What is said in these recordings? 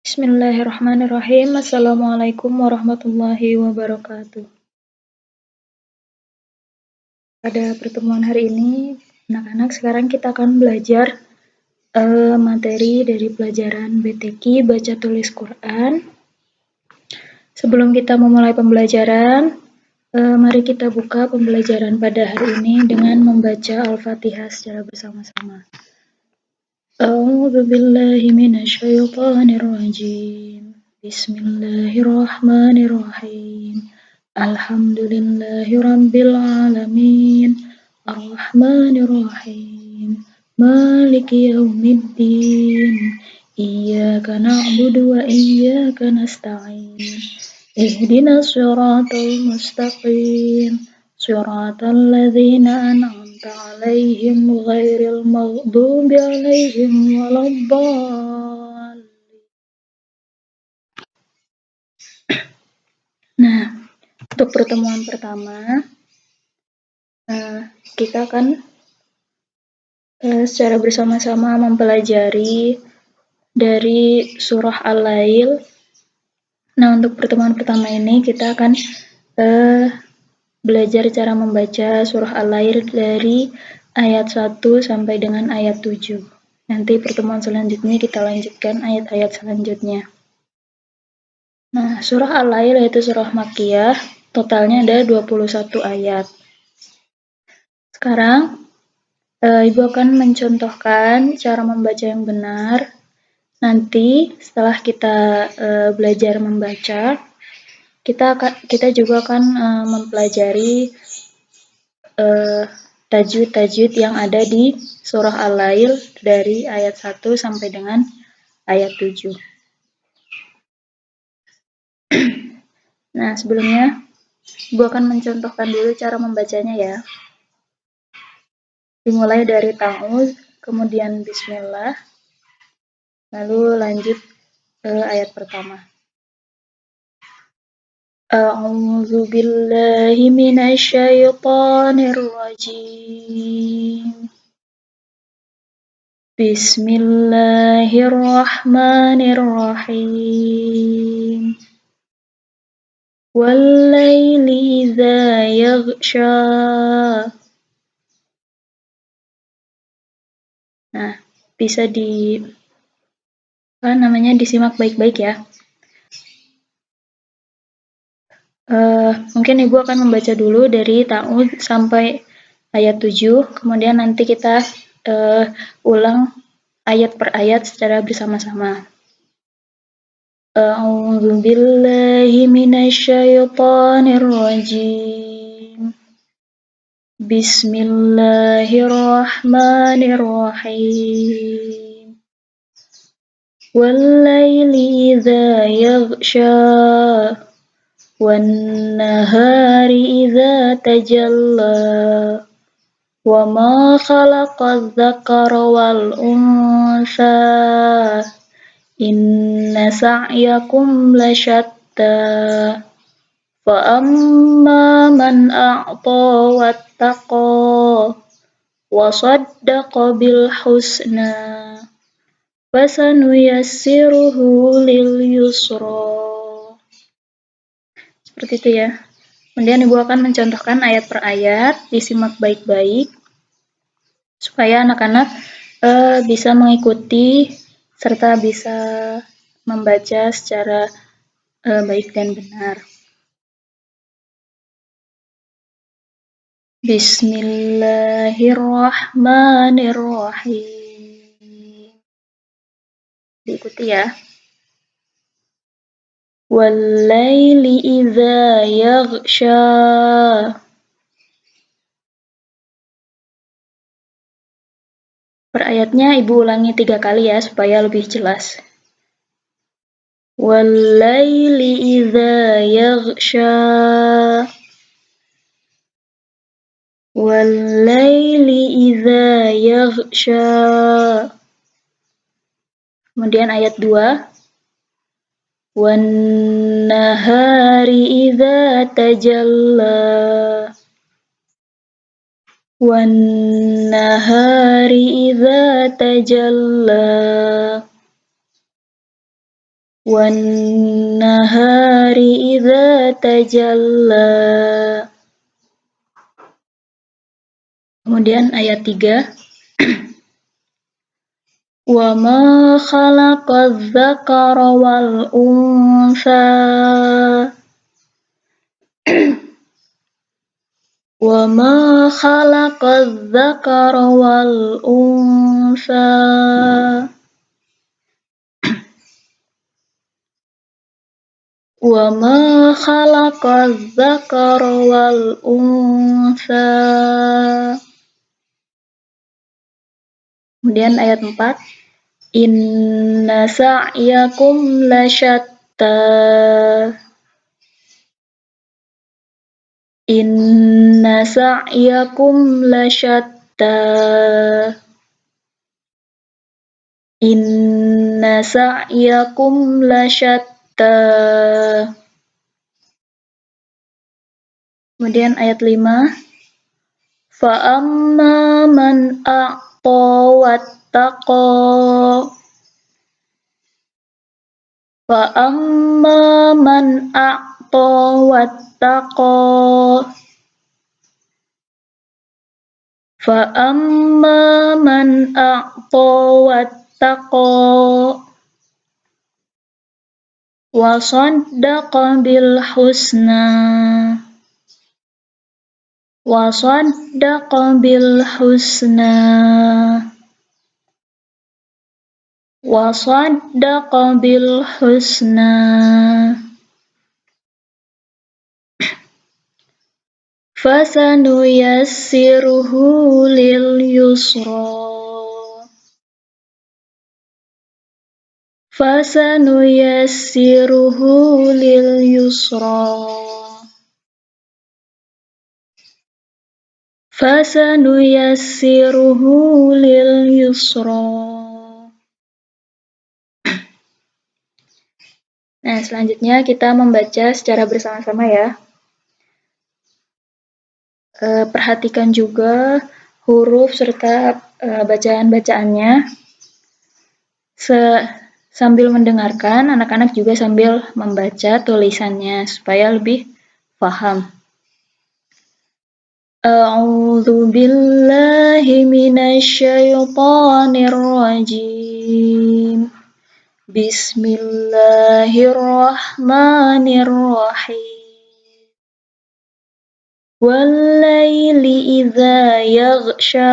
Bismillahirrahmanirrahim. Assalamualaikum warahmatullahi wabarakatuh. Pada pertemuan hari ini, anak-anak sekarang kita akan belajar materi dari pelajaran BTQ Baca Tulis Quran. Sebelum kita memulai pembelajaran, mari kita buka pembelajaran pada hari ini dengan membaca Al-Fatihah secara bersama-sama. A'udzu billahi minasyaitonir rajim. Bismillahirrahmanirrahim. Alhamdulillahirabbil alamin. Arrahmanirrahim. Maliki yaumiddin. Iyyaka na'budu wa iyyaka nasta'in. Ihdinas siratal mustaqim. Siratal ladzina an'amta 'alaihim ghairil maghdubi 'alaihim waladdallin. Nah, untuk pertemuan pertama, kita akan secara bersama-sama mempelajari dari surah Al-Lail. Nah, untuk pertemuan pertama ini kita akan belajar cara membaca surah Al-Lail dari ayat 1 sampai dengan ayat 7. Nanti pertemuan selanjutnya kita lanjutkan ayat-ayat selanjutnya. Nah, surah Al-Lail yaitu surah Makkiyah, totalnya ada 21 ayat. Sekarang, Ibu akan mencontohkan cara membaca yang benar. Nanti setelah kita belajar membaca, kita juga akan mempelajari tajwid-tajwid yang ada di surah Al-Lail dari ayat 1 sampai dengan ayat 7. Nah, sebelumnya Ibu akan mencontohkan dulu cara membacanya ya. Dimulai dari ta'awudz, kemudian bismillah, lalu lanjut ayat pertama. A'udzu billahi minasyaitonir rajim. Bismillahirrahmanirrahim. Wal-laili idza yaghsha. Nah, bisa disimak baik-baik ya. Mungkin Ibu akan membaca dulu dari ta'awudz sampai ayat 7, kemudian nanti kita ulang ayat per ayat secara bersama-sama. A'udzu billahi minasyaitonir rajim. Bismillahirrahmanirrahim. Wal-laili idza yaghsha. Wan-nahari idza tajalla. Wa ma khalaqadz dzakara wal untha. Inna sa'yakum lasyatta. Fa amma man a'ta wattaqa wa saddaqa bil husna. Fasanuyassiruhu lil yusra. Seperti itu ya. Kemudian Ibu akan mencontohkan ayat per ayat, disimak baik-baik supaya anak-anak bisa mengikuti serta bisa membaca secara baik dan benar. Bismillahirrahmanirrahim. Diikuti ya. Wal-laili idza yaghsha. Per ayatnya Ibu ulangi 3 kali ya supaya lebih jelas. Wal-laili idza yaghsha. Wal-laili idza yaghsha. Kemudian ayat 2. Wan-nahari idza tajalla. Wan-nahari idza tajalla. wan nahari idza tajalla. Kemudian ayat 3. Wa ma khalaqadz dzakara wal untha. Wa ma khalaqadz dzakara wal untha. Wa ma khalaqadz dzakara wal untha. Kemudian ayat 4. Inna sa'yakum lasyatta. Inna sa'yakum lasyatta. Inna sa'yakum lasyatta. Kemudian ayat 5. Fa'amma man a'ta wattaqa. Fa'amma man a'ta wattaqa. Fa'amma man a'ta wattaqa wa saddaqa bil husna. Wa saddaqa bil husna. Wa saddaqa bil husna. Fasanuyassiruhu lil yusra. Fasanuyassiruhu lil yusra. Fasanuyassiruhu lil yusra. Nah, selanjutnya kita membaca secara bersama-sama ya. Perhatikan juga huruf serta bacaan-bacaannya. Sambil mendengarkan, anak-anak juga sambil membaca tulisannya supaya lebih paham. A'udzu billahi minasyaitonir rajim. Bismillahirrahmanirrahim. Wal-laili idza yaghsha.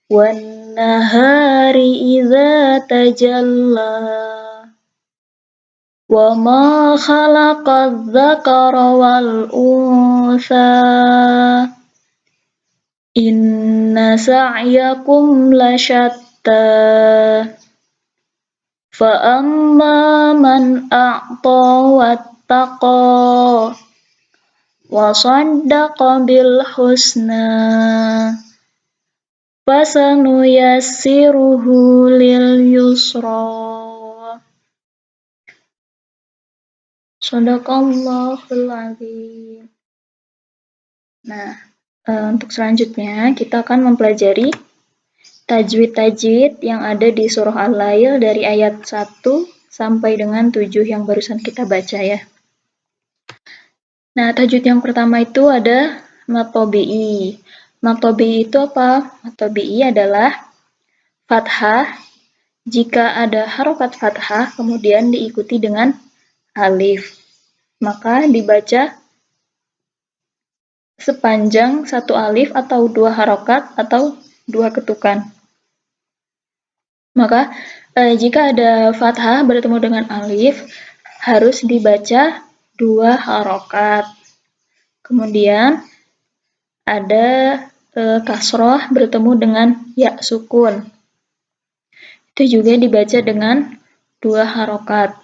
Wan nahari idza tajalla. Wa ma khalaqadz dzakara wal untha. Inna sa'yakum lasyatta. Fa amma man a'ta wattaqa wa saddaqa bil husna. Fasanuyassiruhu lil yusra. Shadaqallahul azim. Nah, untuk selanjutnya kita akan mempelajari tajwid-tajwid yang ada di surah Al-Lail dari ayat 1 sampai dengan 7 yang barusan kita baca ya. Nah, tajwid yang pertama itu ada mad tabi'i. Mad tabi'i itu apa? Mad tabi'i adalah fathah jika ada harokat fathah kemudian diikuti dengan alif, maka dibaca sepanjang satu alif atau dua harokat atau dua ketukan. Maka jika ada fathah bertemu dengan alif harus dibaca dua harokat. Kemudian ada kasroh bertemu dengan ya sukun. Itu juga dibaca dengan dua harokat.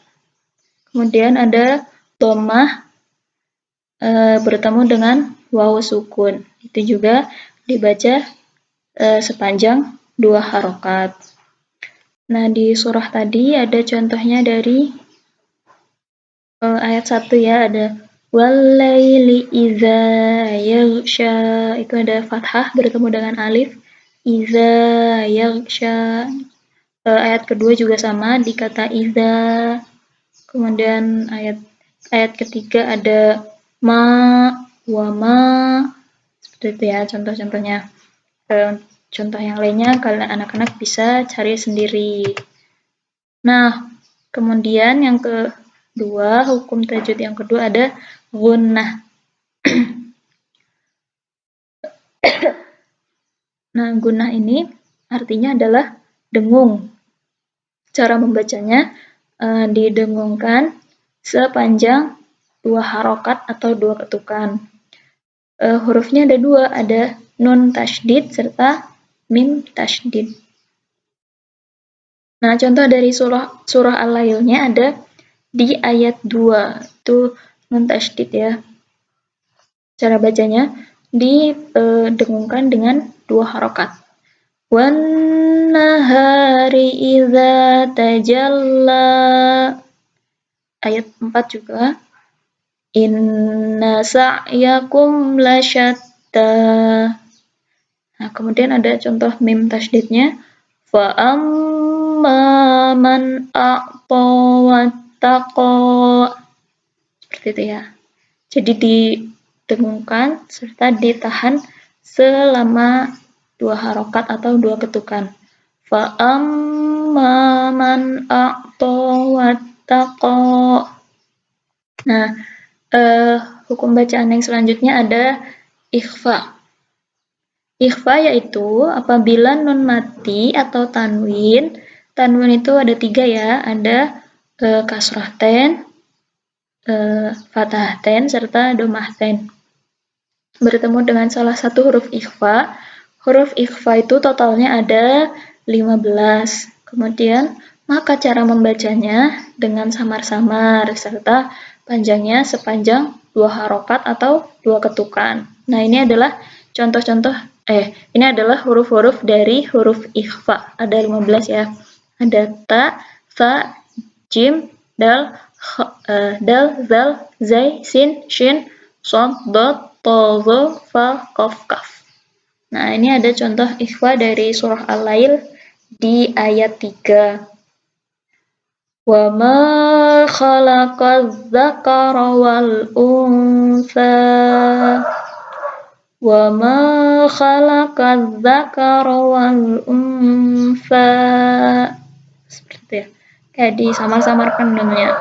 Kemudian ada dhammah bertemu dengan waw sukun. Itu juga dibaca sepanjang dua harokat. Nah, di surah tadi ada contohnya dari ayat 1 ya, ada wal-laili idza yaghsha. Itu ada fathah bertemu dengan alif. Idza yaghsha Ayat kedua juga sama di kata idza. Kemudian ayat ketiga ada ma, wa ma, seperti itu ya contoh-contohnya. Contoh yang lainnya kalian anak-anak bisa cari sendiri. Nah, kemudian yang kedua, hukum tajwid yang kedua ada gunnah. Nah, gunnah ini artinya adalah dengung. Cara membacanya didengungkan sepanjang 2 harokat atau 2 ketukan. Hurufnya ada 2, ada nun tasydid serta mim tasydid. Nah, contoh dari surah Al-Lailnya ada di ayat 2, itu nun tasydid ya. Cara bacanya didengungkan dengan 2 harokat. Wan nahari idza tajalla. Ayat 4 juga. Inna sa'yakum lasyatta. Nah, kemudian ada contoh mim tasydidnya. Fa amma man a'ta wattaqa. Seperti itu ya. Jadi didengungkan serta ditahan selama 2 harokat atau 2 ketukan. Fa amma man a'ta wattaqa. Nah, hukum bacaan yang selanjutnya ada ikhfa. Ikhfa yaitu apabila nun mati atau tanwin. Tanwin itu ada 3 ya, ada kasrohten, fathahten, serta domahten. Bertemu dengan salah satu huruf ikhfa. Huruf ikhfa itu totalnya ada 15. Kemudian, maka cara membacanya dengan samar-samar, serta panjangnya sepanjang 2 harokat atau 2 ketukan. Nah, ini adalah ini adalah huruf-huruf dari huruf ikhfa. Ada 15 ya. Ada ta, tha, jim, dal, zal, zai, sin, shin, shad, dad, ta, za, fa, qaf, kaf. Nah, ini ada contoh ikhfa dari surah Al-Lail di ayat 3. Wa ma khalaqadz dzakara wal untha. Wa ma khalaqadz dzakara wal untha. Seperti itu ya. Kayak disamar-samarkan nunnya.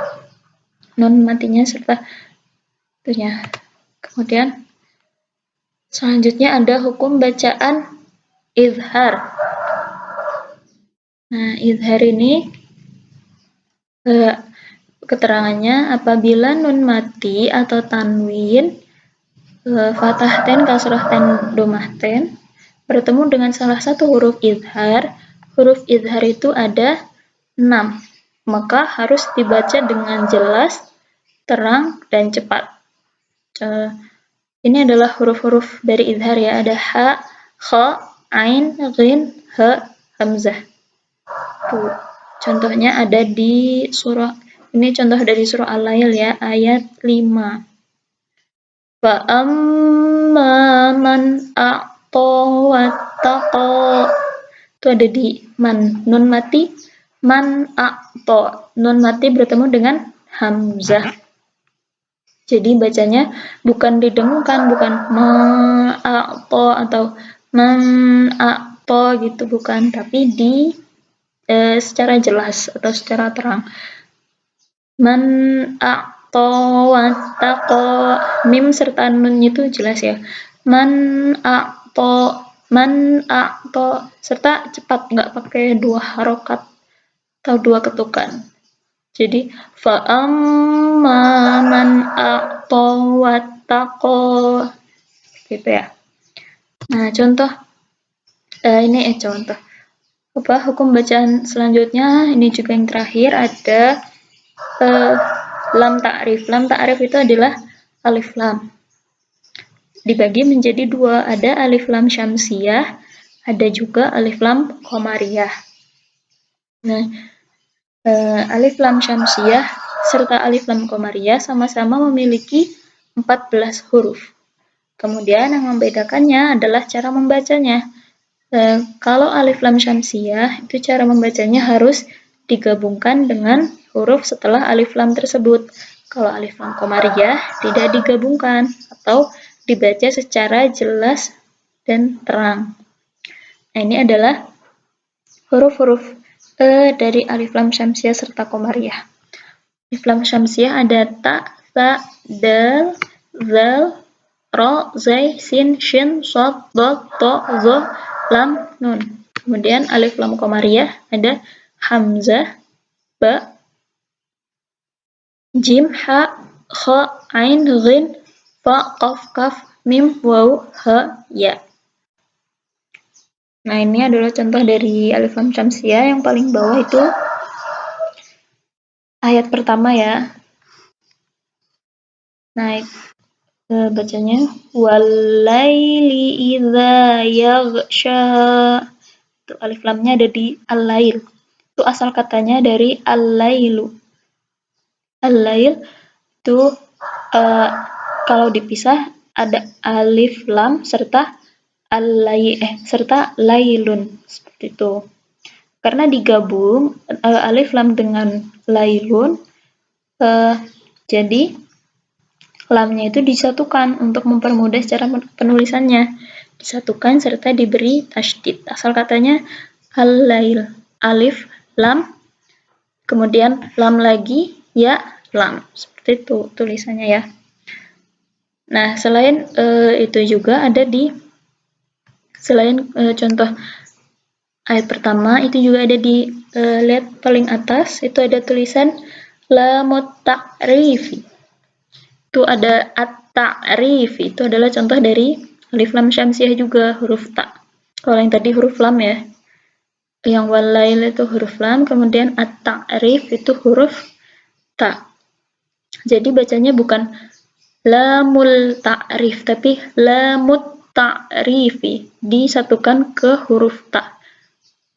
Nun matinya serta itunya. Kemudian selanjutnya ada hukum bacaan izhar. Nah, izhar ini keterangannya apabila nun mati atau tanwin, fathahten, kasrohten, domahten bertemu dengan salah satu huruf izhar. Huruf izhar itu ada 6, maka harus dibaca dengan jelas, terang, dan cepat. Ini adalah huruf-huruf dari izhar ya, ada ha, kha, ain, ghin, ha, hamzah. Tuh, contohnya ada di ini contoh dari surah Al-Lail ya, ayat 5. Fa amma man a'ta wattaqa. Itu ada di man, nun mati, man a'ta. Nun mati bertemu dengan hamzah. Jadi bacanya bukan didengungkan, bukan ma'a'ta atau man'a'ta gitu, bukan, tapi secara jelas atau secara terang. Man a'ta wattaqa. Mim serta nun itu jelas ya. Man a'ta serta cepat, nggak pakai 2 harokat atau 2 ketukan. Jadi fa amma man a'ta wattaqa. Gitu ya. Nah, contoh hukum bacaan selanjutnya ini juga yang terakhir ada lam ta'rif. Lam ta'rif itu adalah alif lam. Dibagi menjadi 2, ada alif lam syamsiyah, ada juga alif lam qamariyah. Nah, alif lam syamsiyah serta alif lam qamariyah sama-sama memiliki 14 huruf. Kemudian yang membedakannya adalah cara membacanya. Kalau alif lam syamsiah, itu cara membacanya harus digabungkan dengan huruf setelah alif lam tersebut. Kalau alif lam qamariyah tidak digabungkan atau dibaca secara jelas dan terang. Nah, ini adalah huruf-huruf dari alif lam syamsiah serta qamariyah. Alif lam syamsiah ada ta, tha, dal, zal, ro, zai, sin, shin, shad, dad, to, zo, lam, nun. Kemudian alif lam qamariyah ada hamzah, ba, jim, ha, kha, ain, ghin, fa, qaf, kaf, mim, waw, ha, ya. Nah, ini adalah contoh dari alif lam syamsiah. Yang paling bawah itu ayat pertama ya. Nah, bacanya walaili idza yaghsha. Itu alif lamnya ada di al-lail. Itu asal katanya dari al-lailu. Al-lail itu kalau dipisah ada alif lam serta serta lailun, seperti itu. Karena digabung alif lam dengan lailun, jadi lamnya itu disatukan untuk mempermudah cara penulisannya. Disatukan serta diberi tasydid. Asal katanya al-lail, alif, lam, kemudian lam lagi, ya, lam. Seperti itu tulisannya ya. Nah, selain itu juga ada di selain contoh ayat pertama, itu juga ada di lihat paling atas, itu ada tulisan lamut ta'rifi. Itu ada at-ta'rif, itu adalah contoh dari alif lam syamsiah juga, huruf ta. Kalau yang tadi huruf lam ya. Yang walail itu huruf lam, kemudian at-ta'rif itu huruf ta. Jadi bacanya bukan lamul ta'rif, tapi lamut ta'rifi. Disatukan ke huruf ta.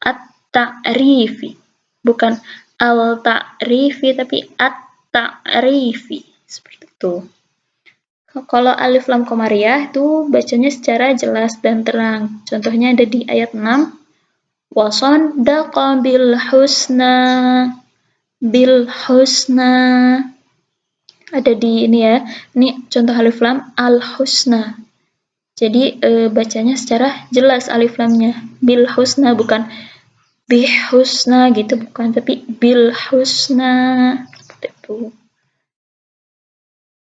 At-ta'rifi. Bukan al-ta'rifi, tapi at-ta'rifi. Seperti itu. Kalau alif lam qamariyah itu bacanya secara jelas dan terang. Contohnya ada di ayat 6. Wasaddaqa bil husna. Bil husna. Ada di ini ya. Ini contoh alif lam al-husna. Jadi bacanya secara jelas alif lamnya. Bil husna, bukan bih husna gitu, bukan, tapi bil husna. Seperti itu.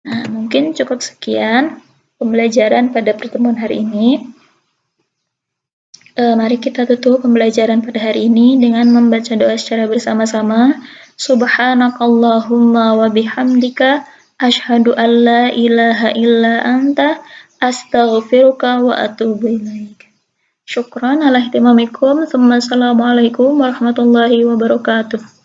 Nah, mungkin cukup sekian pembelajaran pada pertemuan hari ini. Mari kita tutup pembelajaran pada hari ini dengan membaca doa secara bersama-sama. Subhanakallahumma wa bihamdika asyhadu an la ilaha illa anta astaghfiruka wa atubu ilaik. Syukran ala ihtimamikum. Assalamualaikum warahmatullahi wabarakatuh.